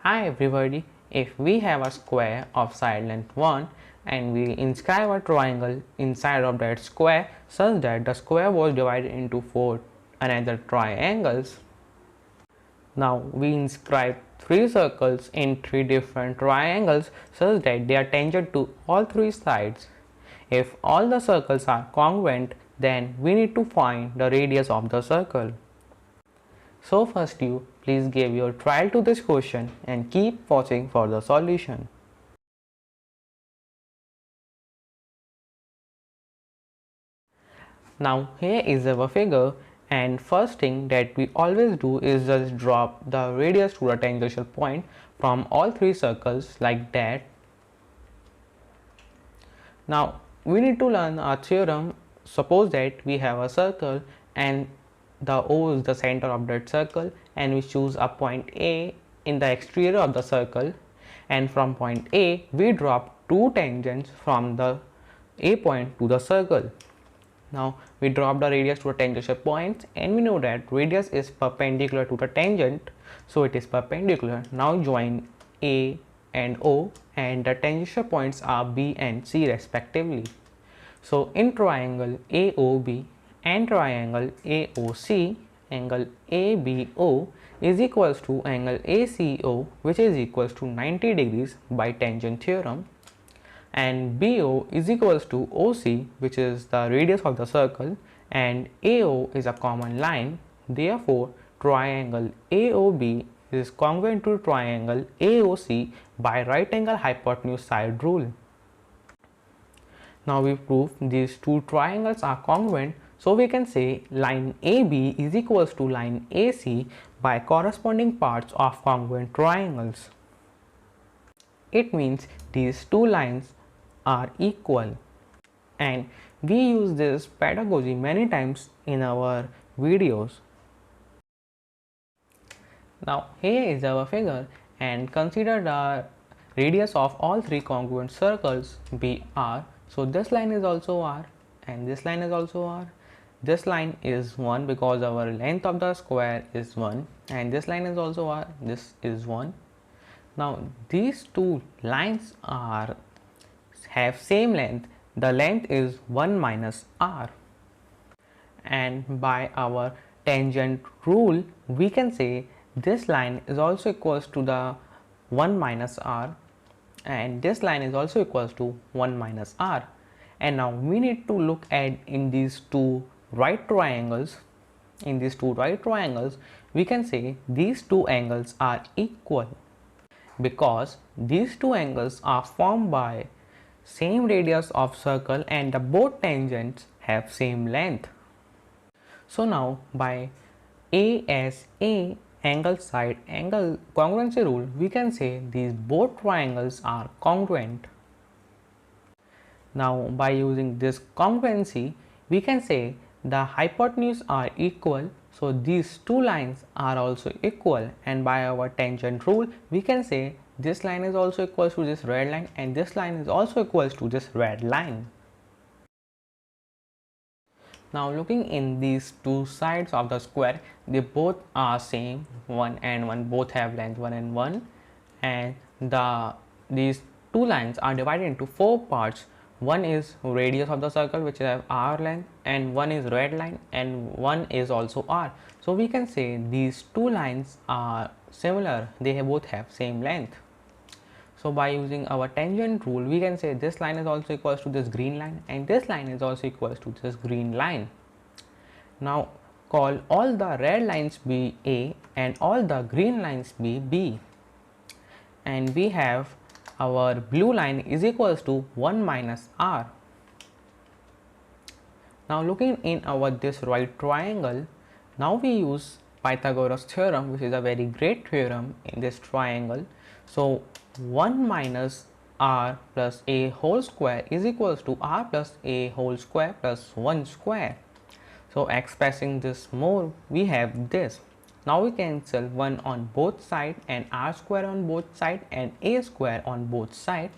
Hi everybody, if we have a square of side length 1 and we inscribe a triangle inside of that square such that the square was divided into 4 another triangles. Now we inscribe 3 circles in 3 different triangles such that they are tangent to all 3 sides. If all the circles are congruent, then we need to find the radius of the circle. So first you please give your trial to this question and keep watching for the solution. Now here is our figure, and first thing that we always do is just drop the radius to the tangential point from all 3 circles like that. Now we need to learn a theorem. Suppose that we have a circle and the O is the center of that circle, and we choose a point A in the exterior of the circle, and from point A we drop 2 tangents from the A point to the circle. Now we drop the radius to the tangential points, and we know that radius is perpendicular to the tangent, so it is perpendicular. Now join A and O, and the tangential points are B and C respectively. So in triangle AOB and triangle AOC, angle ABO is equals to angle ACO, which is equals to 90 degrees by tangent theorem, and BO is equals to OC, which is the radius of the circle, and AO is a common line. Therefore triangle AOB is congruent to triangle AOC by right angle hypotenuse side rule. Now we prove these 2 triangles are congruent, so we can say line AB is equals to line AC by corresponding parts of congruent triangles. It means these 2 lines are equal, and we use this pedagogy many times in our videos. Now here is our figure, and consider the radius of all 3 congruent circles be R. So this line is also R, and this line is also R. This line is 1 because our length of the square is 1, and this line is also R, this is 1. Now these 2 lines have same length. The length is 1 minus R, and by our tangent rule we can say this line is also equals to the 1 minus R, and this line is also equals to 1 minus R. And now we need to look at in these 2 right triangles. In these 2 right triangles we can say these 2 angles are equal because these 2 angles are formed by same radius of circle and the both tangents have same length. So now by ASA, angle side angle congruency rule, we can say these both triangles are congruent. Now by using this congruency we can say the hypotenuse are equal, so these 2 lines are also equal, and by our tangent rule we can say this line is also equals to this red line, and this line is also equals to this red line. Now looking in these 2 sides of the square, they both are same, 1 and 1, both have length 1 and 1, and these 2 lines are divided into 4 parts. One is radius of the circle which have R length, and one is red line, and one is also R. So we can say these 2 lines are similar, they both have same length. So by using our tangent rule we can say this line is also equals to this green line, and this line is also equals to this green line. Now call all the red lines be A and all the green lines be B, and we have our blue line is equals to 1 minus R. Now looking in our this right triangle, now we use Pythagoras theorem, which is a very great theorem in this triangle. So 1 minus R plus A whole square is equals to R plus A whole square plus 1 square. So expressing this more, we have this. Now we cancel 1 on both sides, and R square on both sides, and A square on both sides.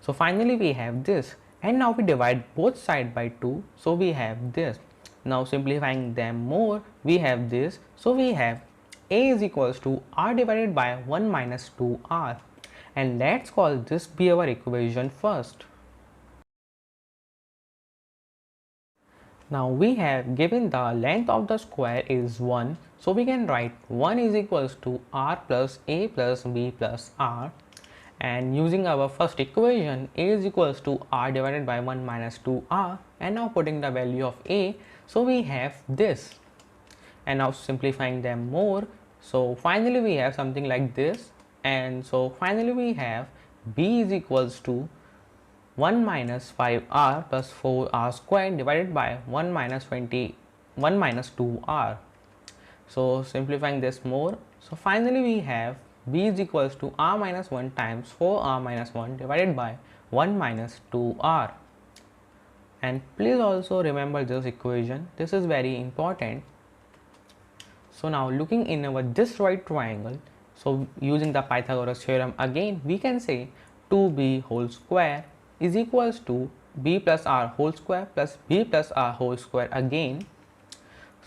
So finally we have this, and now we divide both sides by 2, so we have this. Now simplifying them more, we have this, so we have a is equals to r divided by 1 minus 2r, and let's call this be our equation first. Now we have given the length of the square is 1, so we can write 1 is equals to r plus a plus b plus r, and using our first equation a is equals to r divided by 1 minus 2r, and now putting the value of a, so we have this, and now simplifying them more, so finally we have something like this, and so finally we have b is equals to 1 minus 5r plus 4r squared divided by 1 minus 2r. So simplifying this more, so finally we have b is equals to r minus 1 times 4r minus 1 divided by 1 minus 2r. And please also remember this equation, this is very important. So now looking in our this right triangle, so using the Pythagoras theorem again, we can say 2b whole square is equals to b plus r whole square plus b plus r whole square again.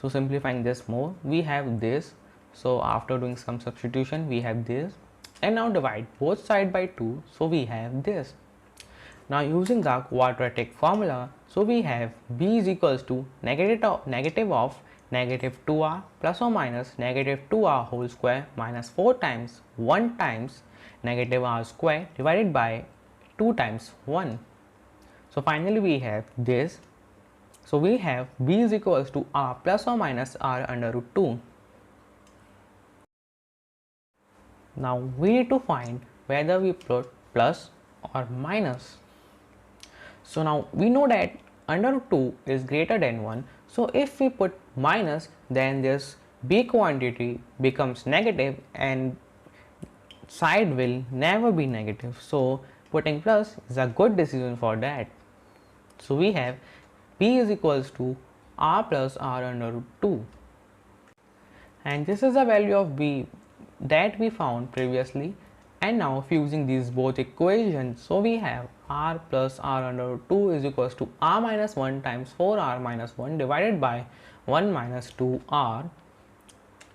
So simplifying this more, we have this, so after doing some substitution we have this, and now divide both side by 2, so we have this. Now using the quadratic formula, so we have b is equals to negative of negative 2r plus or minus negative 2r whole square minus 4 times 1 times negative r square divided by 2 times 1. So finally we have this, so we have b is equals to r plus or minus r under root 2. Now we need to find whether we put plus or minus. So now we know that under root 2 is greater than 1, so if we put minus, then this b quantity becomes negative and side will never be negative, so putting plus is a good decision for that. So we have b is equals to r plus r under root 2, and this is the value of b that we found previously. And now fusing these both equations, so we have r plus r under root 2 is equals to r minus 1 times 4r minus 1 divided by 1 minus 2r.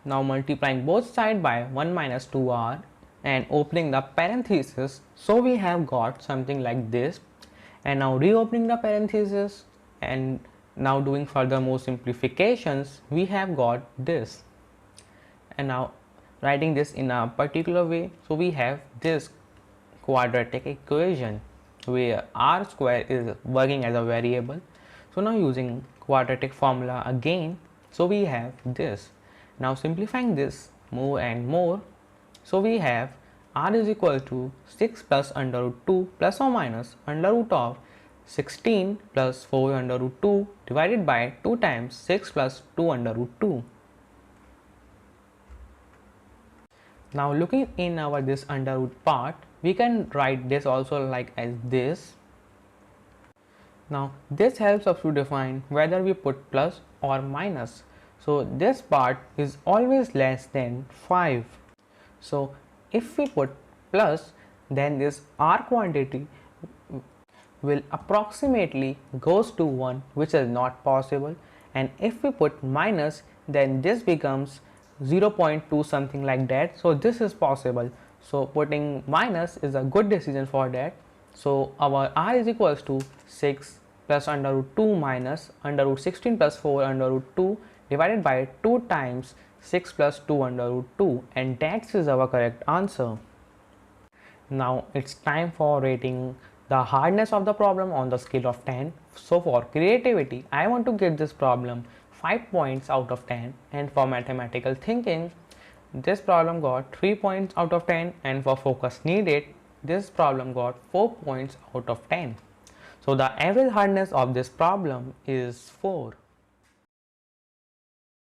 Now multiplying both sides by 1 minus 2r and opening the parenthesis, so we have got something like this, and now reopening the parenthesis and now doing further more simplifications, we have got this, and now writing this in a particular way, so we have this quadratic equation where r square is working as a variable. So now using quadratic formula again, so we have this. Now simplifying this more and more, so we have r is equal to 6 plus under root 2 plus or minus under root of 16 plus 4 under root 2 divided by 2 times 6 plus 2 under root 2. Now looking in our this under root part, we can write this also like as this. Now this helps us to define whether we put plus or minus. So this part is always less than 5. So if we put plus, then this r quantity will approximately goes to 1, which is not possible, and if we put minus, then this becomes 0.2 something like that, so this is possible. So putting minus is a good decision for that. So our r is equals to 6 plus under root 2 minus under root 16 plus 4 under root 2 divided by 2 times 6 plus 2 under root 2, and that is our correct answer. Now it's time for rating the hardness of the problem on the scale of 10. So for creativity, I want to give this problem 5 points out of 10, and for mathematical thinking, this problem got 3 points out of 10, and for focus needed, this problem got 4 points out of 10. So the average hardness of this problem is 4.